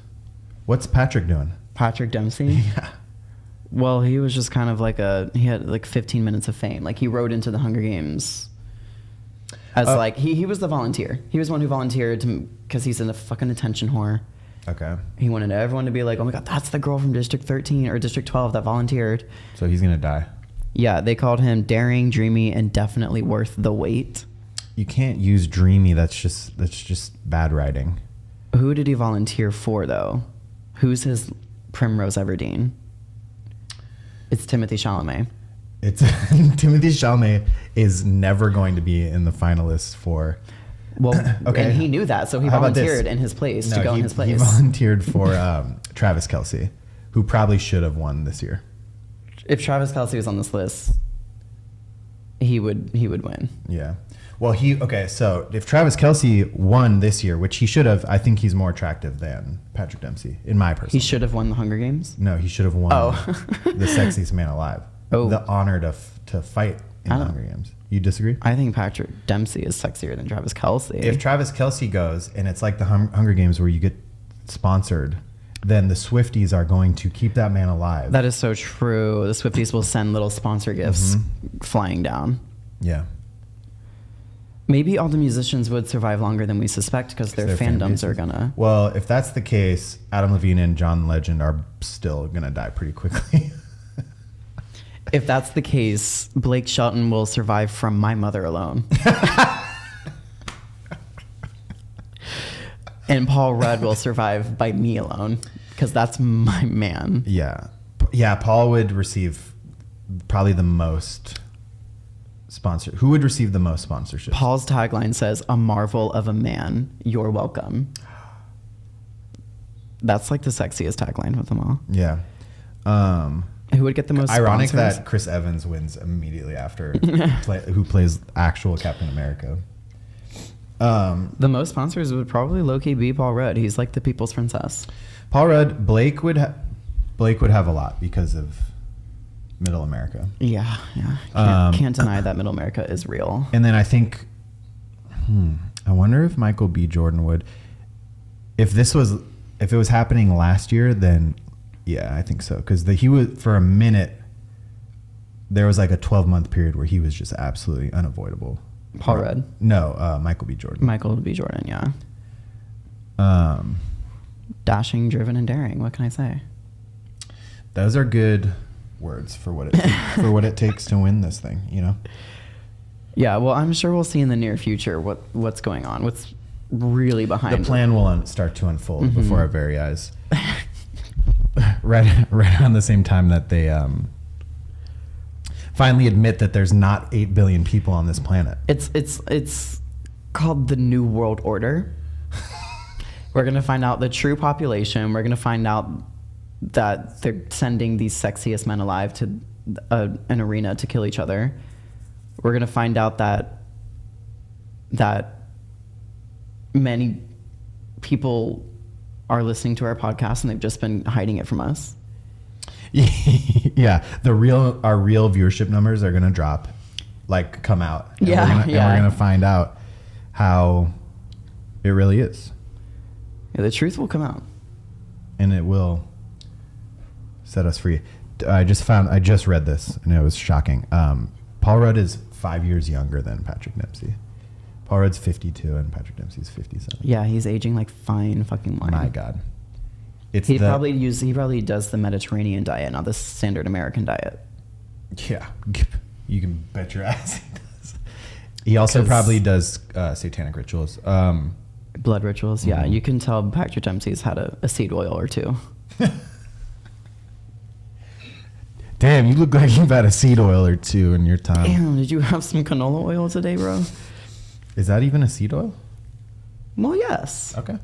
What's Patrick doing? Patrick Dempsey? Yeah. Well, he was just kind of like he had like 15 minutes of fame. Like he rode into the Hunger Games as like, he was the volunteer. He was one who volunteered because he's in a fucking attention whore. Okay. He wanted everyone to be like, oh my God, that's the girl from District 13 or District 12 that volunteered. So he's going to die. Yeah, they called him daring, dreamy, and definitely worth the wait. You can't use dreamy. That's just bad writing. Who did he volunteer for, though? Who's his Primrose Everdeen? It's Timothée Chalamet. It's Timothée Chalamet is never going to be in the finalists for... Well, okay. And he knew that, so he volunteered in his place to go in his place. He volunteered for Travis Kelce, who probably should have won this year. If Travis Kelce was on this list, he would win. Yeah. Well, so if Travis Kelce won this year, which he should have, I think he's more attractive than Patrick Dempsey, in my personal He should have won the Hunger Games? No, he should have won the Sexiest Man Alive. Oh. The honor to fight in the Hunger Games. You disagree? I think Patrick Dempsey is sexier than Travis Kelce. If Travis Kelce goes, and it's like the Hunger Games where you get sponsored, then the Swifties are going to keep that man alive. That is so true. The Swifties will send little sponsor gifts flying down. Yeah. Maybe all the musicians would survive longer than we suspect because their fandoms are gonna. Well, if that's the case, Adam Levine and John Legend are still gonna die pretty quickly. If that's the case, Blake Shelton will survive from My Mother Alone. And Paul Rudd will survive by Me Alone because that's my man. Yeah. Yeah, Paul would receive probably the most sponsor. Who would receive the most sponsorship? Paul's tagline says, "A marvel of a man, you're welcome." That's like the sexiest tagline with them all. Yeah. Who would get the most ironic sponsors? that Chris Evans wins immediately after who plays actual Captain America. The most sponsors would probably low-key be Paul Rudd. He's like the people's princess. Paul Rudd, Blake would have a lot because of Middle America. Yeah. Can't deny that Middle America is real. And then I think, I wonder if Michael B. Jordan would, if it was happening last year, then yeah, I think so. Because he was, for a minute, there was like a 12-month period where he was just absolutely unavoidable. Paul Rudd? No, Michael B. Jordan. Michael B. Jordan, yeah. Dashing, driven, and daring. What can I say? Those are good words for what it takes to win this thing, you know? Yeah, well, I'm sure we'll see in the near future what's going on, what's really behind the plan will start to unfold before our very eyes. right around the same time that they finally admit that there's not 8 billion people on this planet. It's called the New World Order. We're gonna find out the true population. We're gonna find out that they're sending these sexiest men alive to an arena to kill each other. We're gonna find out that many people are listening to our podcast and they've just been hiding it from us. Yeah, our real viewership numbers are gonna drop, like come out. And Yeah, and we're gonna find out how it really is. Yeah, the truth will come out, and it will set us free. I just read this and it was shocking. Paul Rudd is 5 years younger than Patrick Dempsey. Paul Rudd's 52 and Patrick Dempsey's 57. Yeah, he's aging like fine fucking wine. My God. He probably does the Mediterranean diet, not the standard American diet. Yeah, you can bet your ass he does. He also probably does satanic rituals. Blood rituals, yeah. You can tell Patrick Dempsey's had a seed oil or two. Damn, you look like you've had a seed oil or two in your time. Damn, did you have some canola oil today, bro? Is that even a seed oil? Well, yes. Okay.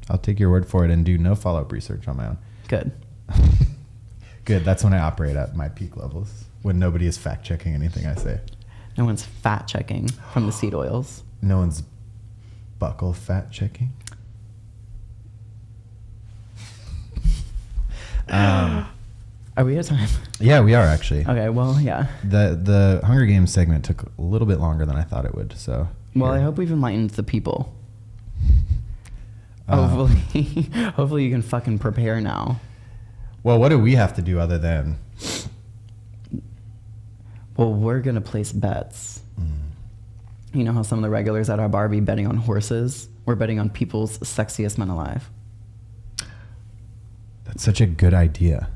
I'll take your word for it and do no follow-up research on my own. Good. Good. That's when I operate at my peak levels, when nobody is fact-checking anything I say. No one's fat-checking from the seed oils. No one's buckle fat-checking. Are we at time? Yeah, we are actually. Okay, well, yeah. The Hunger Games segment took a little bit longer than I thought it would. So. Well, I hope we've enlightened the people. Hopefully you can fucking prepare now. Well, what do we have to do other than? Well, we're gonna place bets. You know how some of the regulars at our bar be betting on horses? We're betting on people's sexiest men alive. That's such a good idea.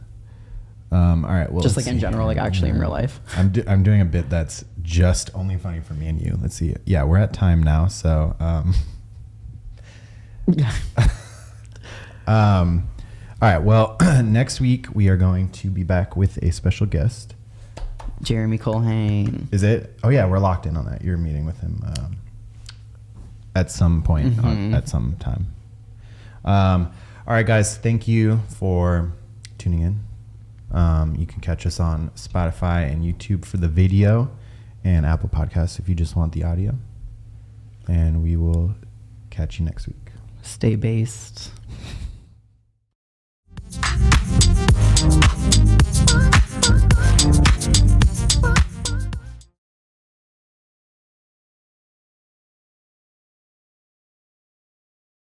All right. Well, just like in general, like actually in real life. I'm doing a bit that's just only funny for me and you. Let's see. Yeah, we're at time now. So, all right. Well, next week we are going to be back with a special guest. Jeremy Colhane. Is it? Oh yeah, we're locked in on that. You're meeting with him at some point at some time. All right, guys. Thank you for tuning in. You can catch us on Spotify and YouTube for the video, and Apple Podcasts if you just want the audio. And we will catch you next week. Stay based.